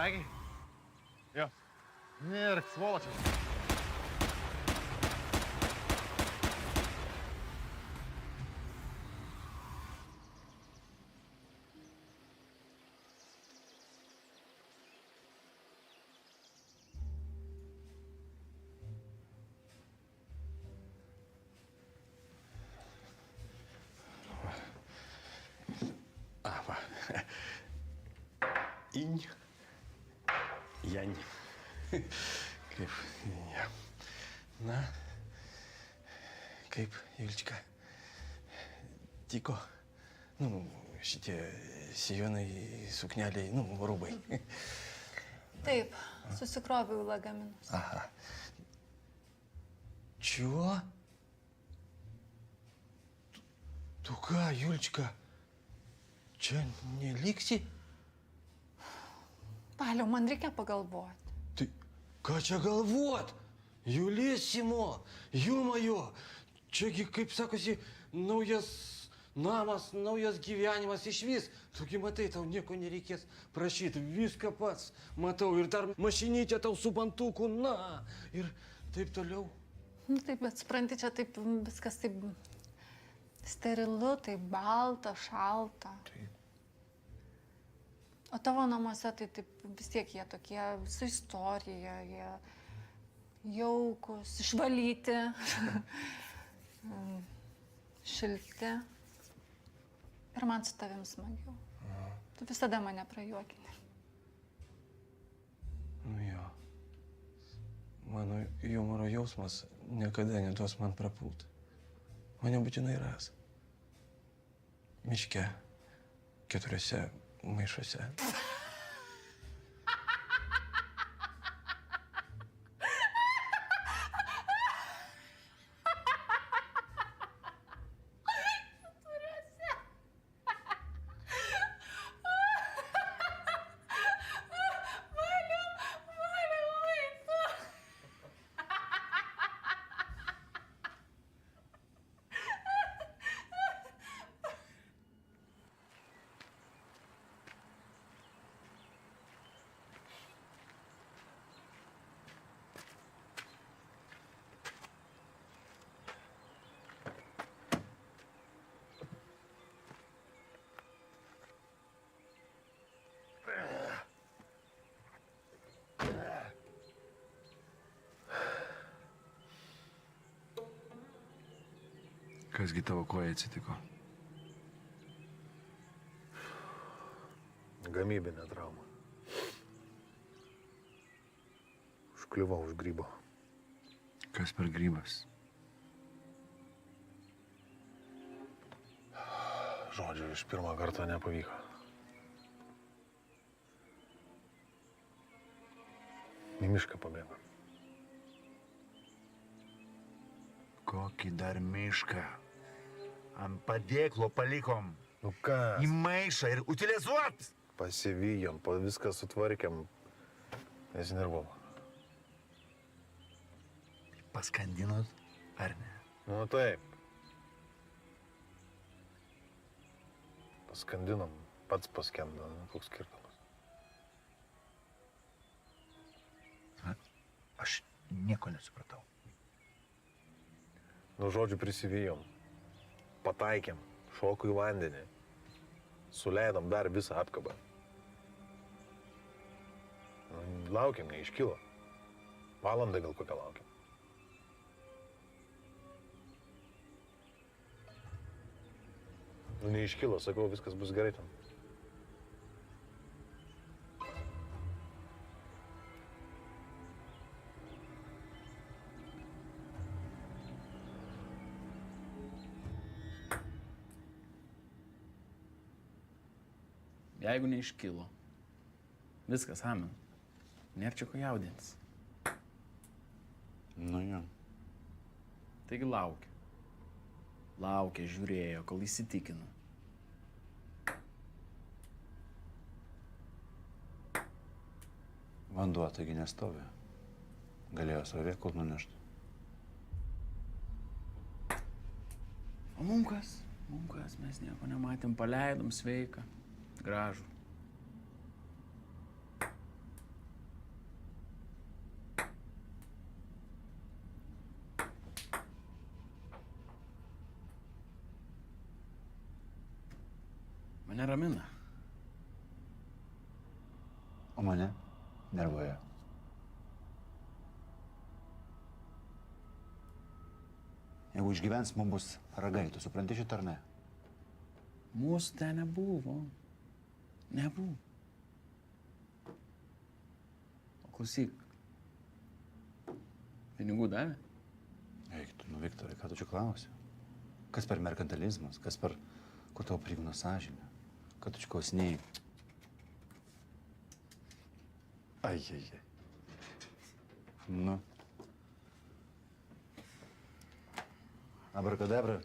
Pataikei? Jo. Mirk, svoločias. Inь. Янь. Kaip. Ja. Na. Kaip, Julička. Tiko. Nu, šitie sijonai, sukneliai, nu, rūbai. Taip, susikroviau lagaminus. Aha. Čio? Tu ką, Julička? Čia neliksi? Paliau, man reikia pagalvoti. Tai ką čia galvot? Julissimo, jumajo. Čiagi, kaip sakosi, naujas namas, naujas gyvenimas išvis. Tugi matai, tau nieko nereikės prašyti, viską pats matau. Ir dar mašinytė tau su bantuku, na. Ir taip toliau. Nu, taip, bet supranti, čia taip viskas taip sterilu, taip balta, šalta. Taip. O tavo namuose tai taip vis tiek jie tokie su istorija, jie jaukus, išvalyti, šilti. Ir man su tavim smagiau. Tu visada mane prajuokini. Nu jo. Mano humoro jausmas niekada neduos man prapult. Mane būtinai ras. Miške, 4 maišuose. Kasgi tavo koja atsitiko? Gamybinė trauma. Užkliuvau už grybo. Kas per grybas? Žodžiu, iš pirmo karto nepavyko. Į mišką pabėgo. Kokį dar mišką? Ant padėklo palikom. Nu ką? Į maišą ir utilizuot! Pasivijom, viską sutvarkėm. Nesinervuom. Paskandinot, ar ne? Nu taip. Paskandinom, pats paskendo, koks skirtumas. Aš nieko nesupratau. Nu, žodžiu, prisivijom. Pataikėm, šokų į vandenį. Suleidom dar visą apkabą. Nu, laukiam, neiškilo. Valandą gal kokią laukiam. Nu, neiškilo, sakau, viskas bus gerai ten. Jeigu neiškilo, viskas, amen. Nėra čia ko jaudintis. Nu jo. Taigi laukia. Laukia, žiūrėjo, kol įsitikino. Vanduo taigi nestovi. Galėjo srovė kur nunešti. O mum kas, mes nieko nematėm, paleidom sveiką, gražų. Mane ramina. O mane nervuoja. Jeigu išgyvens, mums bus ragai, tu supranti šitą ar ne? Mūsų ten nebuvo. Nebuvo. O klausyk. Pinigų davė? Eik tu, nu Viktorai, ką tu čia klausi? Kas per merkantilizmas, kas per kur tavo prigno sąžinė? Ką tu čia klausinėjai? Ai. Nu. Abrakadabra.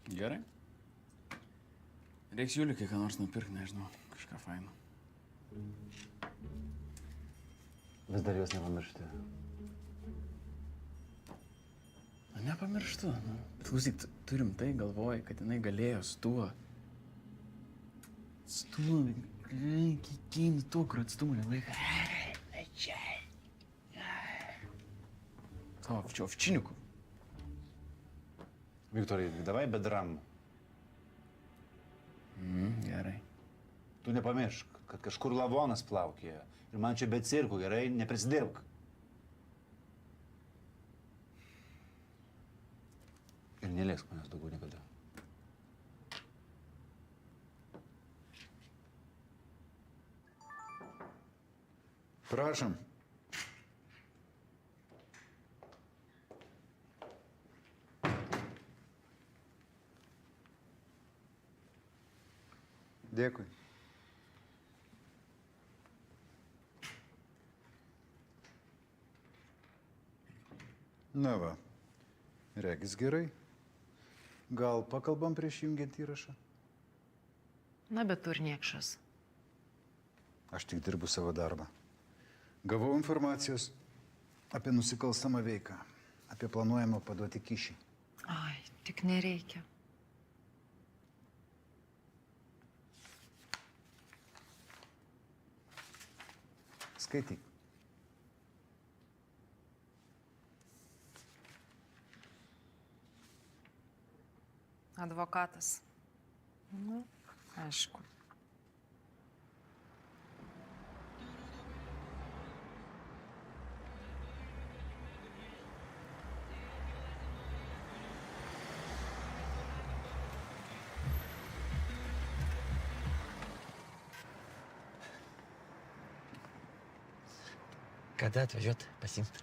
Gerai. Reiks Julikai ką nors nupirkti, nežinau, kažką faino. Vis dar jos nepamiršti. Na, nepamirštu, nu. Bet klausyk, tu rimtai galvoji, kad jinai galėjo su tuo. Su tuo, kiekvienu tuo, kur atstumą nelaika. Tavo ovčiniku. Viktorai, davai be dramų. Gerai. Tu nepamiršk, kad kažkur lavonas plaukėja. Ir man čia be cirkų, gerai? Neprisidirbk. Ir neliesk manęs daugiau niekada. Prašom. Dėkui. Na va, regis gerai. Gal pakalbam prieš jungiant įrašą? Na, bet tu ir niekšas. Aš tik dirbu savo darbą. Gavau informacijos apie nusikalstamą veiką, apie planuojamą paduoti kyšį. Ai, tik nereikia. Skaityk. Advokatas. Nu, aišku. Kada atvažiuot pasiimt?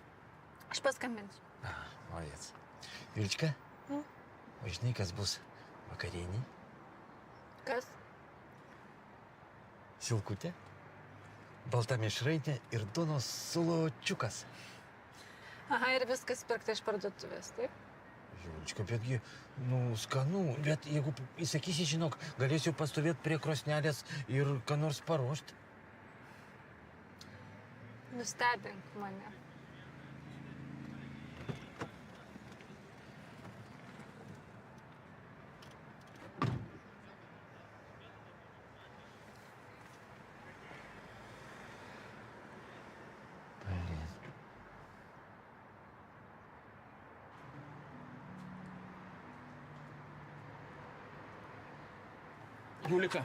Aš paskambinsiu. Молодец. Юлечка, o žinai, kas bus vakarienė? Kas? Silkutė, balta mišrainė ir duonos saločiukas. Aha, ir viskas pirkta iš parduotuvės, taip? Julička, betgi, nu, skanu, bet jeigu įsakysi, žinok, galėsiu pastovėti prie krosnelės ir ką nors paruošti. Nustebink mane. Julika.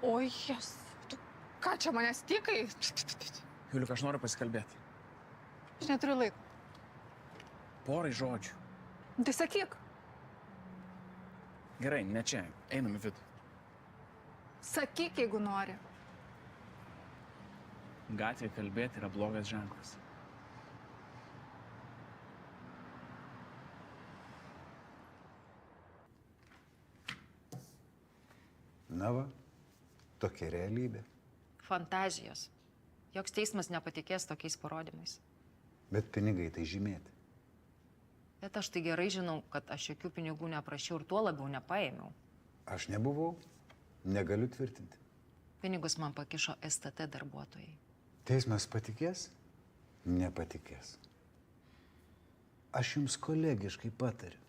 Oi, jas. Tu ką čia manęs tikai? Julika, aš noriu pasikalbėti. Aš neturiu laiko. Porai žodžių. Tai sakyk. Gerai, ne čia. Einam į vidų. Sakyk, jeigu nori. Gatvėje kalbėti yra blogas ženklas. Na va, tokia realybė. Fantazijos. Joks teismas nepatikės tokiais parodymais. Bet pinigai tai žymėti. Bet aš tai gerai žinau, kad aš jokių pinigų neprašiau ir tuo labiau nepaėmiau. Aš nebuvau, negaliu tvirtinti. Pinigus man pakišo STT darbuotojai. Teismas patikės? Nepatikės. Aš jums kolegiškai patariu.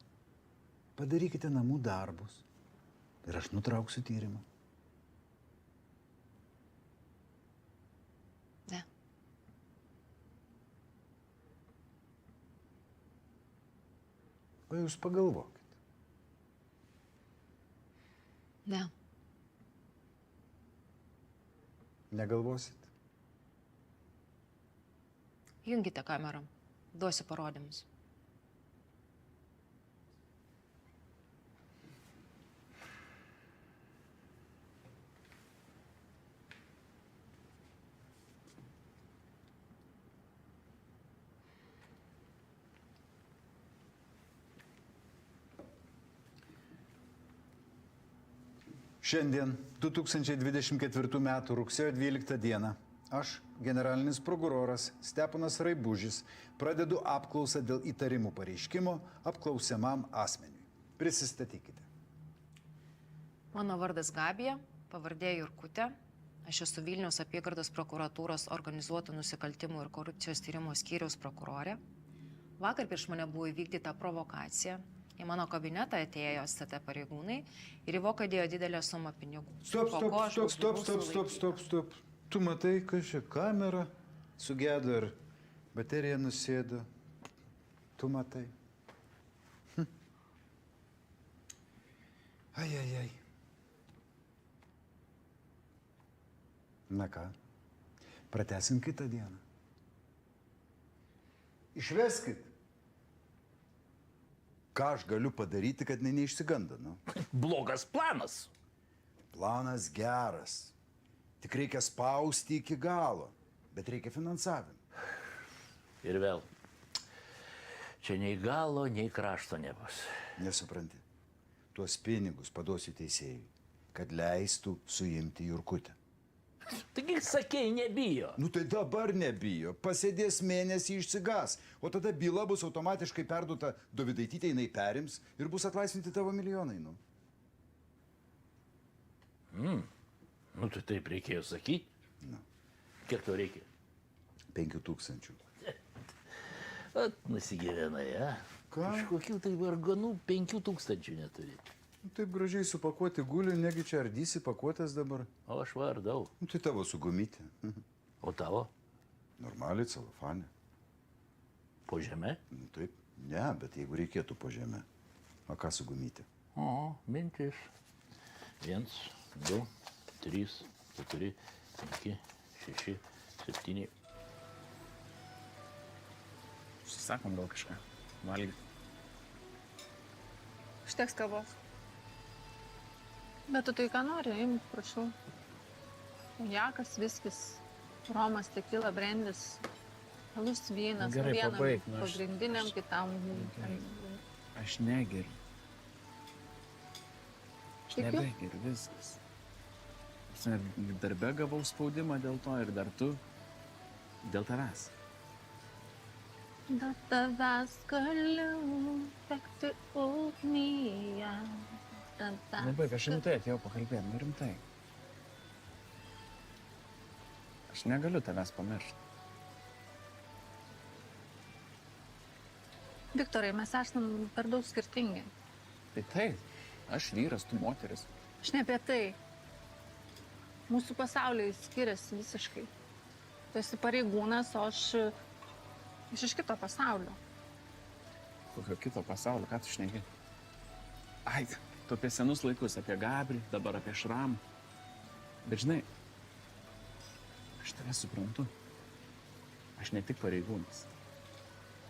Padarykite namų darbus. Ir aš nutrauksiu tyrimą. Ne. Tada jūs pagalvokit. Ne. Negalvosit? Jungite kamerą. Duosiu parodymus. Šiandien, 2024 m. rugsėjo 12 d. aš, generalinis prokuroras Steponas Raibužis, pradedu apklausą dėl įtarimų pareiškimo apklausiamam asmeniui. Prisistatykite. Mano vardas Gabija, pavardė Jurkutė. Aš esu Vilniaus apygardos prokuratūros organizuotų nusikaltimų ir korupcijos tyrimo skyriaus prokurorė. Vakar prieš mane buvo įvykdyta provokacija. Į mano kabinetą atėjo STT pareigūnai ir į voką dėjo didelę sumą pinigų. Stop. Tu matai, kad čia kamera sugedo ir baterija nusėdo. Tu matai. Ai. Na ką, pratesim kitą dieną. Išveskit. Ką aš galiu padaryti, kad neišsiganda, nu? Blogas planas. Planas geras. Tik reikia spausti iki galo, bet reikia finansavimo. Ir vėl. Čia nei galo, nei krašto nebus. Nesupranti. Tuos pinigus paduosiu teisėjui, kad leistų suimti Jurkutę. Taigi sakei, nebijo. Nu tai dabar nebijo. Pasėdės mėnesį išsigas, o tada byla bus automatiškai perduota Dovydaitytei, jinai perims ir bus atlaisvinti tavo milijonai, nu. Nu, tai taip reikėjo sakyti. Nu. Kiek to reikia? 5000. Nusigyvenai, a? Ką? Kažkokių tai varganų 5000 neturi. Nu, taip gražiai supakuoti guli, negi čia ardysi pakuotės dabar. O aš vardau. Nu tai tavo su gumytė. O tavo? Normaliai celofanė. Po žeme? Nu taip, ne, bet jeigu reikėtų po žemę. O ką su gumytė? O, mintis. 1, 2, 3, 4, 5, 6, 7. Susakom gal kažką. Valgyt. Užteks kavos. Bet tu tai ką nori, imk, prašau. Jakas, viskis, romas, tekila, brendis, alus vynas. Gerai, vienam pabaik, nu, pagrindiniam, kitam. Aš negeriu. Aš Tikiu. nebegeriu, viskas. Darbe gavau spaudimą dėl to ir dar tu dėl tavęs. Dėl tavęs galiu tekti ugnyje. Nebaig, aš rimtai atėjau pakalbėti, nu rimtai. Aš negaliu tavęs pamiršti. Viktorai, mes esam per daug skirtingi. Tai taip, aš vyras, tu moteris. Aš ne apie tai. Mūsų pasauliai skiriasi visiškai. Tu esi pareigūnas, o aš iš kito pasaulio. Kokio kito pasaulio, ką tu šneki? Ai, tu apie senus laikus, apie Gabrį, dabar apie Šramą. Bet žinai, aš tave suprantu. Aš ne tik pareigūnas.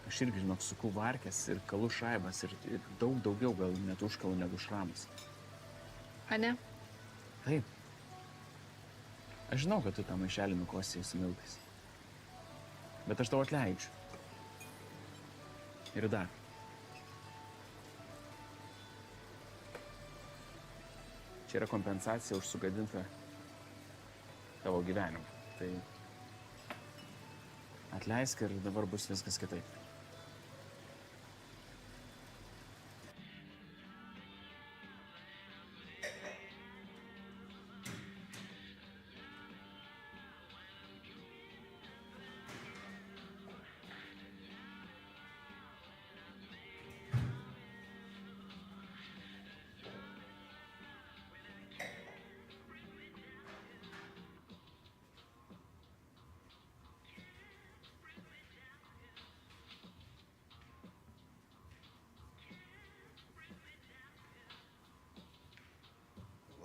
Aš irgi, žinok, suku varkės ir kalu šaibas ir daug daugiau gal net užkalu negu Šramas. A ne? Taip. Aš žinau, kad tu tą maišelį nukosėjai su miltais. Bet aš tau atleidžiu. Ir dar. Čia yra kompensacija už sugadintą tavo gyvenimą. Tai atleisk ir dabar bus viskas kitaip.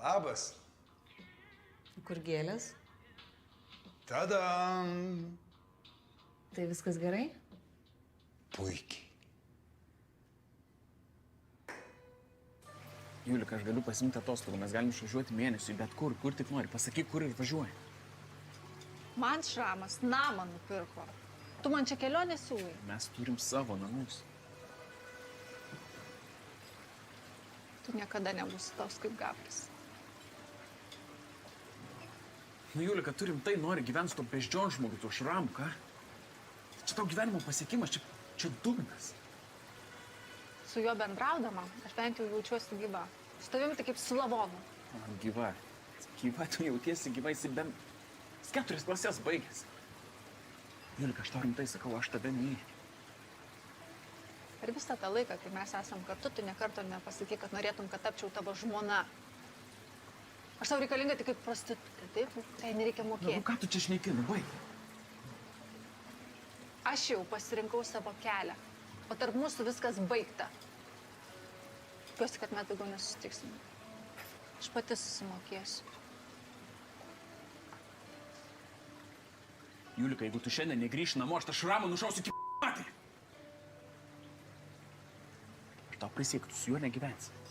Labas. Kur gėlės? Tadam. Tai viskas gerai? Puikiai. Julika, aš galiu pasimti atostogų, mes galim išvažiuoti mėnesiui, bet kur tik nori, pasakyk, kur ir važiuoji. Man Šramas namą nupirko. Tu man čia kelionę siūlai. Mes turim savo namus. Tu niekada nebūsi toks kaip Gabris. Nu, Julika, tu rimtai nori gyventi su to beždžion žmogu, tu Šramu, ką? Čia tau gyvenimo pasiekimas, čia dugnas. Su juo bendraudama, aš bent jau jaučiuosi gyva. Su tavimi tai kaip su lavonu. Man gyva. Gyva, tu jautiesi gyva, esi bent 4 klasės baigęs. Julika, aš tau rimtai sakau, aš tave myliu. Per visą tą laiką, kai mes esam kartu, tu nekarto nepasakyk, kad norėtum, kad tapčiau tavo žmona. Aš tau reikalinga tik kaip prostitutė, taip? Tai nereikia Nu, mokėti. ką tu čia šneki, nu baig. Aš jau pasirinkau savo kelią, o tarp mūsų viskas baigta. Tikiuosi, kad mes daugiau nesusitiksim. Aš pati susimokėsiu. Julika, jeigu tu šiandien negrįši namo, aš tą Šramą nušausiu iki patį. Aš tau prisiekiu, tu su juo negyvensi.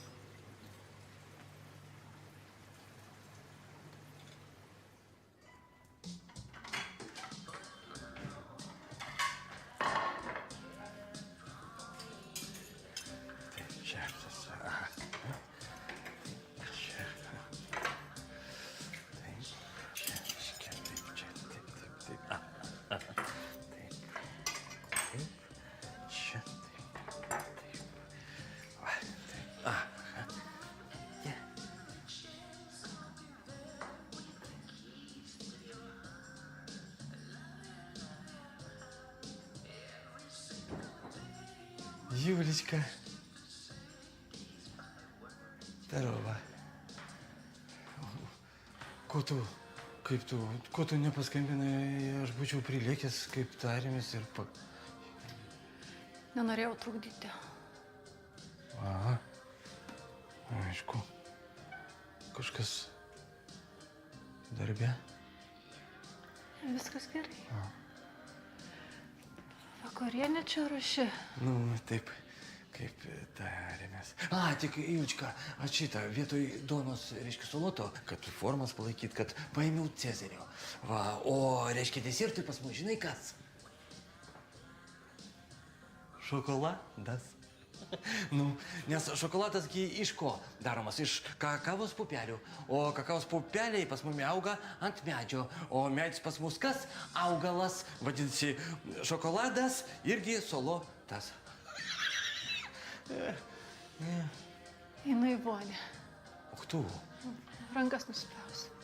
Юлечка. Здорово. Ko tu nepaskambinai, aš būčiau prilėkęs, kaip tarėmės ir Nenorėjau trukdyti. Aha. Aišku. Kažkas darbe? Viskas gerai. Vakarienė čia ruoši. Nu, taip, kaip tarėmės. Tik, Julička, šitą, vietoj duonos, reiškia, saloto, kad formas palaikyt, kad paėmiau Cezario. Va, o, reiškia, desertui pas mus, žinai kas? Šokoladas. Nu, nes šokoladas iš ko daromas? Iš kakavos pupelių. O kakavos pupeliai pas mumi auga ant medžio. O medis pas mus kas? Augalas. Vadinasi, šokoladas irgi salotas. Einu į vonę. O tu? Rankas nusipjausiu.